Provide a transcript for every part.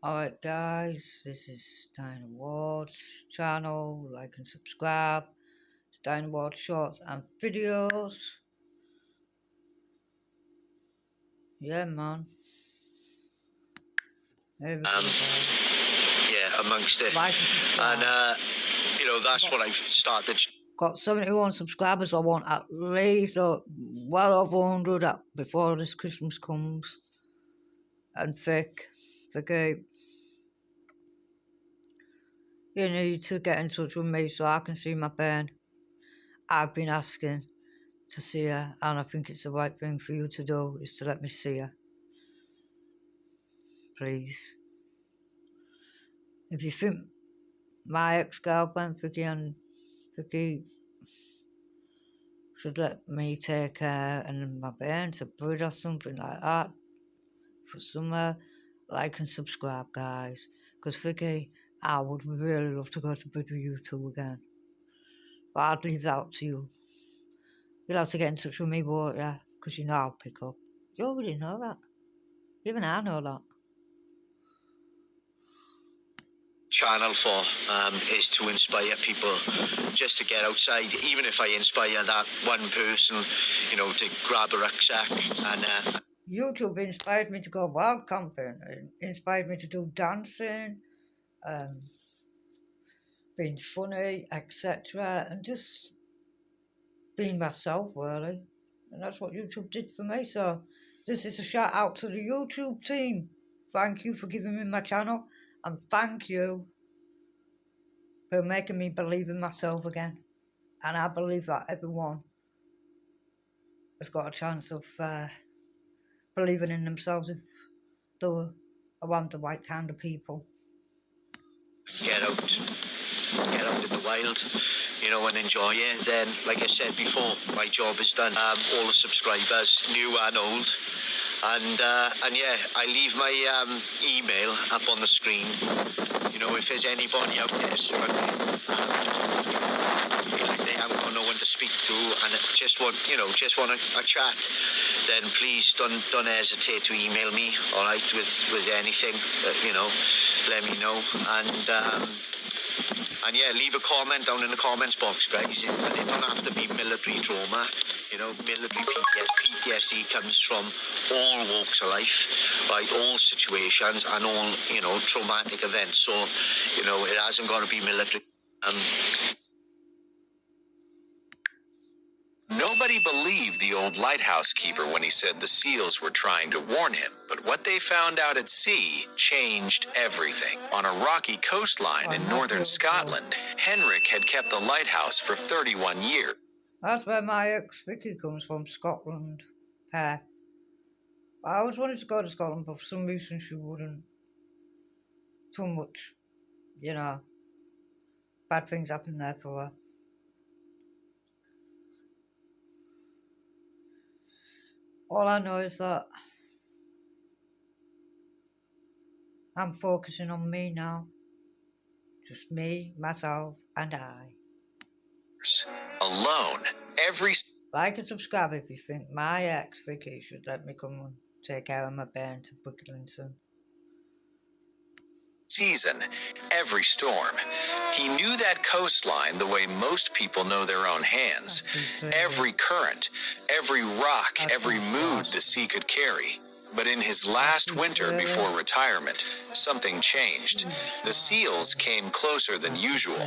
Alright guys, this is Stein Ward's channel. Like and subscribe. Stein Ward shorts and videos. Yeah man. Here we go guys. Yeah, amongst it. Like and subscribe. And, that's what I've started. Got 71 subscribers. I want at least well over 100 before this Christmas comes. And Vicky, you need to get in touch with me so I can see my Ben. I've been asking to see her, and I think it's the right thing for you to do is to let me see her. Please. If you think my ex-girlfriend Vicky should let me take her and my parents to bed or something like that for summer, like and subscribe guys, because Vicky, I would really love to go to bed with you two again, but I'd leave that up to you. You'll have to get in touch with me, won't you? Because you know I'll pick up. You already know that. Even I know that. Channel for is to inspire people just to get outside. Even if I inspire that one person, to grab a rucksack and YouTube inspired me to go wild camping. It inspired me to do dancing, being funny, etc., and just being myself really. And that's what YouTube did for me. So this is a shout out to the YouTube team. Thank you for giving me my channel, and thank you for making me believe in myself again. And I believe that everyone has got a chance of believing in themselves if they're around the right kind of people. get out in the wild, and enjoy it. Then, like I said before, my job is done. All the subscribers, new and old. And yeah, I leave my email up on the screen. If there's anybody out there struggling, just feel like they haven't got no one to speak to, and just want a chat, then please don't hesitate to email me. All right, with anything, let me know. And yeah, leave a comment down in the comments box, guys. And it don't have to be military trauma. Military PTSD comes from all walks of life, right? All situations and all, traumatic events. So, it hasn't got to be military. Nobody believed the old lighthouse keeper when he said the seals were trying to warn him, but what they found out at sea changed everything. On a rocky coastline in northern Scotland, Henrik had kept the lighthouse for 31 years. That's where my ex Vicky comes from, Scotland. Perth. I always wanted to go to Scotland, but for some reason she wouldn't. Too much, bad things happen there for her. All I know is that I'm focusing on me now. Just me, myself, and I. Alone, every... Like and subscribe if you think my ex Vicky should let me come and take care of my parents to Bricklington. Season, every storm. He knew that coastline the way most people know their own hands. Every current, every rock, every mood the sea could carry. But in his last winter before retirement, something changed. The seals came closer than usual.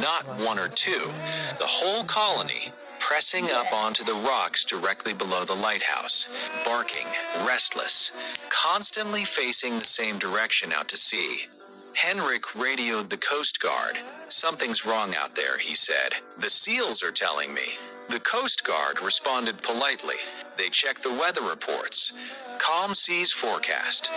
Not one or two. The whole colony, pressing up onto the rocks directly below the lighthouse, barking, restless, constantly facing the same direction out to sea. Henrik radioed the Coast Guard. Something's wrong out there, he said. The seals are telling me. The Coast Guard responded politely. They checked the weather reports. Calm seas forecast.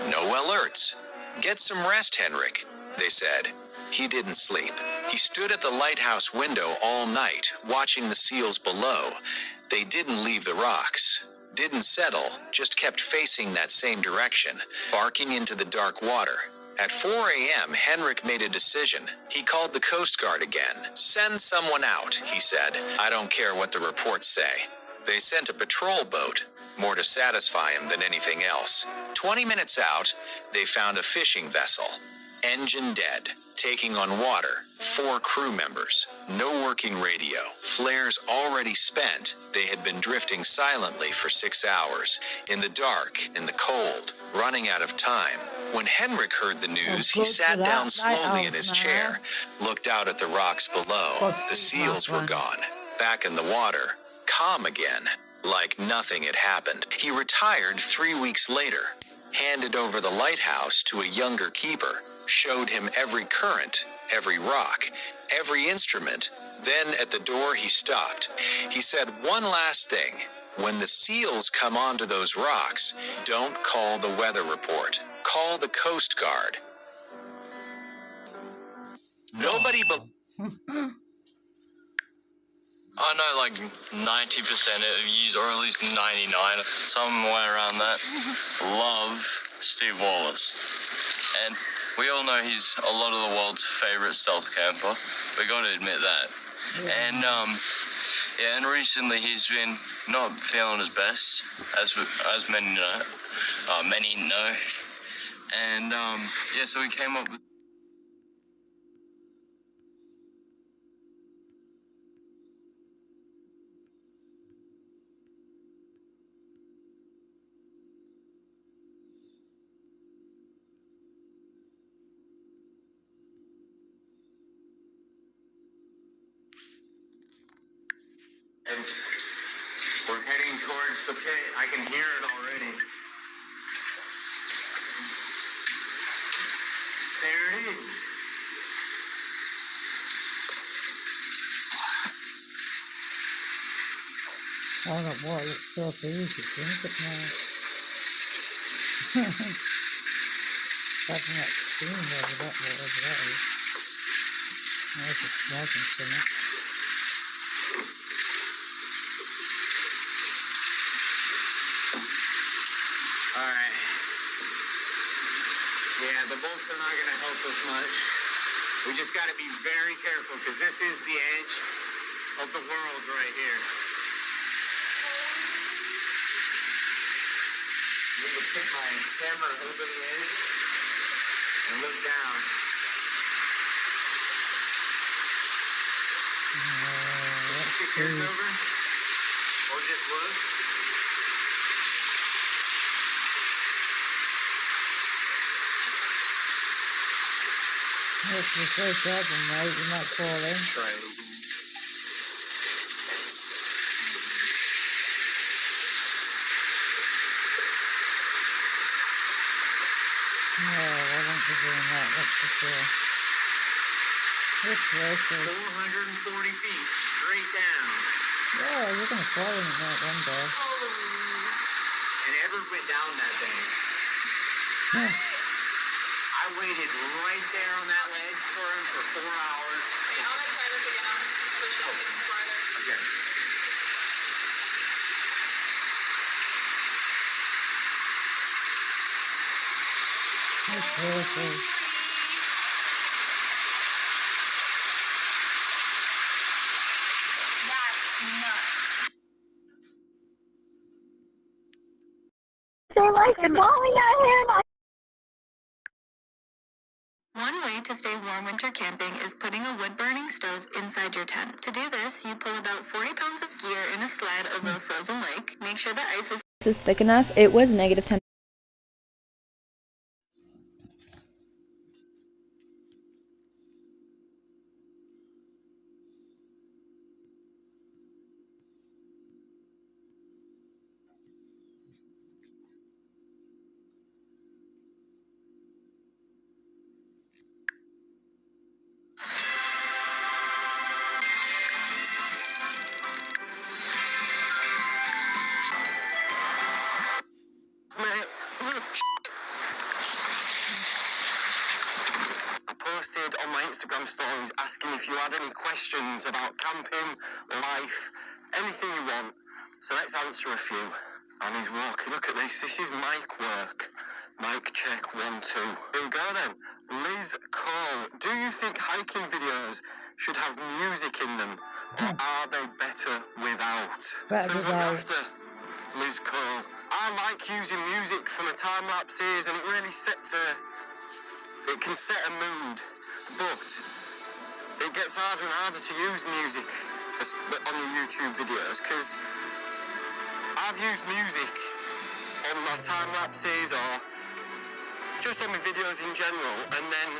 No alerts. Get some rest, Henrik, they said. He didn't sleep. He stood at the lighthouse window all night, watching the seals below. They didn't leave the rocks. Didn't settle, just kept facing that same direction, barking into the dark water. At 4 a.m., Henrik made a decision. He called the Coast Guard again. Send someone out, he said. I don't care what the reports say. They sent a patrol boat. more to satisfy him than anything else. 20 minutes out, they found a fishing vessel. Engine dead, taking on water, 4 crew members, no working radio, flares already spent. They had been drifting silently for 6 hours, in the dark, in the cold, running out of time. When Henrik heard the news, he sat down slowly in his chair, looked out at the rocks below. The seals were gone, back in the water, calm again, like nothing had happened. He retired 3 weeks later, handed over the lighthouse to a younger keeper, showed him every current, every rock, every instrument. Then at the door he stopped. He said one last thing. When the seals come onto those rocks, don't call the weather report. Call the Coast Guard. Nobody but I know like 90% of you, or at least 99, somewhere around that, love Steve Wallace. And we all know he's a lot of the world's favorite stealth camper. We got to admit that. And and recently he's been not feeling his best, as many know. And so we came up with. And we're heading towards the pit. I can hear it already. There it is. Oh, that water looks so easy, isn't it now? Having that steam over that, whatever that is. There's a smoking from it. Alright. Yeah, the bolts are not going to help us much. We just got to be very careful because this is the edge of the world right here. I'm going to put my camera over the edge and look down. Stick yours over or just look. If you so careful, mate, you might fall in. Try it again. No, I won't be doing that, that's for sure. This way, so... 440 feet straight down. Yeah, you're going to fall in it like one day. And Edward went down that day. Huh. I waited right there on that ledge for him for 4 hours. Okay, I'm gonna try this again. I'm pushing it even farther. Okay. It's awful. That's nuts. They're like falling out here. One way to stay warm winter camping is putting a wood-burning stove inside your tent. To do this, you pull about 40 pounds of gear in a sled over a frozen lake. Make sure the ice is Thick enough. It was -10. I posted on my Instagram stories asking if you had any questions about camping, life, anything you want. So let's answer a few. And he's walking. Look at this. This is mic work. Mic check 1, 2. Here we go then. Liz Cole. Do you think hiking videos should have music in them? Or are they better without? Better Depends what you're without. after. Liz Cole. I like using music for my time lapses, and it really it can set a mood, but it gets harder and harder to use music on your YouTube videos, because I've used music on my time lapses or just on my videos in general, and then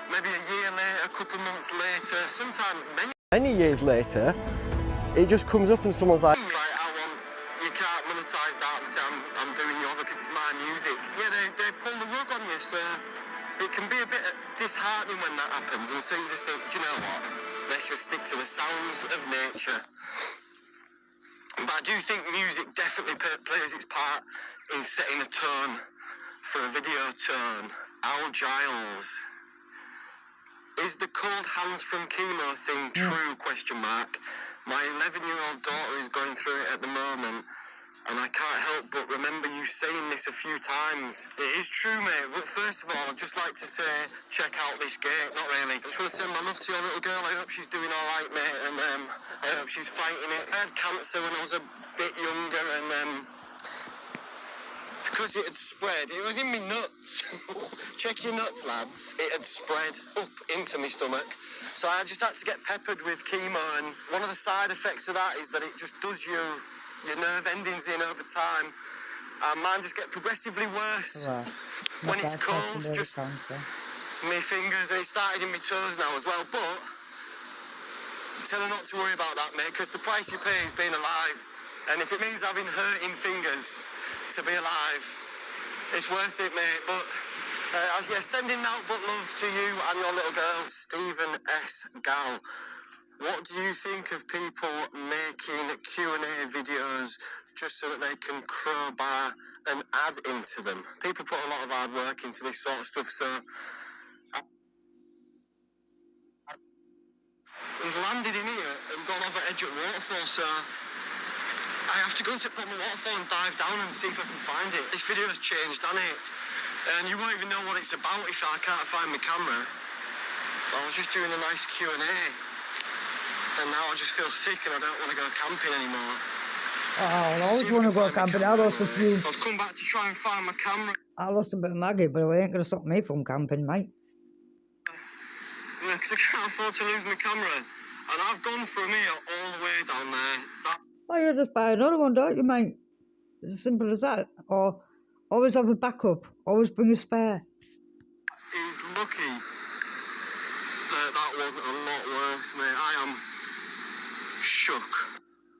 maybe a year later, a couple months later, sometimes many years later, it just comes up and someone's like, you can't monetize that until I'm doing yours because it's my music. Yeah, they pull the rug on you, so it can be a bit disheartening when that happens, and so you just think, do you know what, let's just stick to the sounds of nature. But I do think music definitely plays its part in setting a tone for a video tone. Al Giles. Is the cold hands from chemo thing true? Question mark. My 11-year-old daughter is going through it at the moment, and I can't help but remember you saying this a few times. It is true, mate. But first of all, I'd just like to say, check out this gate. Not really. I just want to send my love to your little girl. I hope she's doing all right, mate, and I hope she's fighting it. I had cancer when I was a bit younger, and because it had spread, it was in my nuts. Check your nuts, lads. It had spread up into my stomach. So I just had to get peppered with chemo, and one of the side effects of that is that it just does your nerve endings in over time. And mine just get progressively worse. Right. When it's cold, just my fingers, and it started in my toes now as well. But tell her not to worry about that, mate, because the price you pay is being alive. And if it means having hurting fingers to be alive, it's worth it, mate. But yeah, sending out but love to you and your little girl. Stephen S. Gall. What do you think of people making Q&A videos just so that they can crowbar an ad into them? People put a lot of hard work into this sort of stuff, so we've landed in here and gone over edge at waterfall, so I have to go to the waterfall and dive down and see if I can find it. This video has changed, hasn't it? And you won't even know what it's about if I can't find my camera. I was just doing a nice Q&A, and now I just feel sick and I don't want to go camping anymore. Oh, I always want to go camping. I lost a few. I've come back to try and find my camera. I lost a bit of Maggie, but it ain't going to stop me from camping, mate. Yeah, because I can't afford to lose my camera. And I've gone from here all the way down there. Oh, you just buy another one, don't you, mate? It's as simple as that. Or always have a backup. Always bring a spare. He's lucky that wasn't a lot worse, mate. I am shook.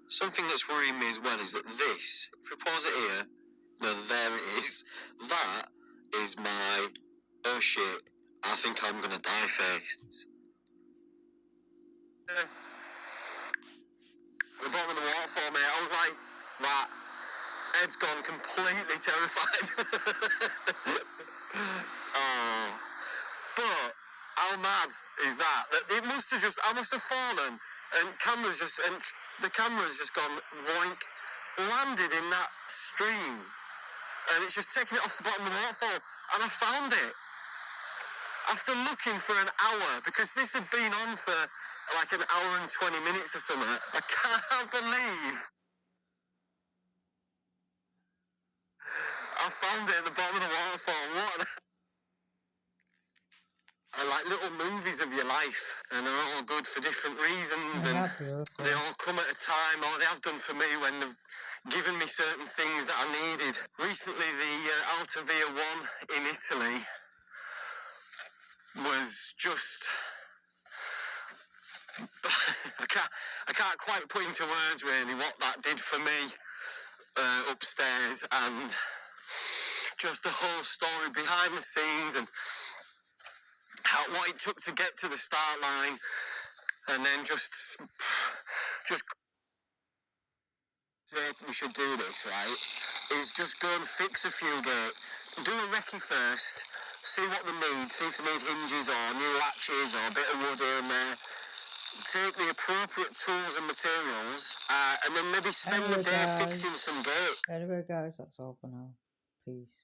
Something that's worrying me as well is that this, if we pause it here, no, there it is. That is my, oh shit, I think I'm gonna die face. The bottom of the waterfall, mate, I was like, that. Ed's gone completely terrified. Oh. But how mad is that? It must have just, I must have fallen, and the camera's just gone voink, landed in that stream, and it's just taken it off the bottom of the waterfall, and I found it. After looking for an hour, because this had been on for like an hour and 20 minutes or something, I can't believe I found it at the bottom of the waterfall. What? I like little movies of your life, and they're all good for different reasons, and they all come at a time, or they have done for me when they've given me certain things that I needed. Recently, the Altavia 1 in Italy was just... I can't quite put into words really what that did for me upstairs, and just the whole story behind the scenes, and what it took to get to the start line, and then just say we should do this, right, is just go and fix a few gates. Do a recce first, see what they need, see if they need hinges or new latches or a bit of wood in there. Take the appropriate tools and materials, and then maybe spend the day fixing some dirt. Anyway, guys, that's all for now. Peace.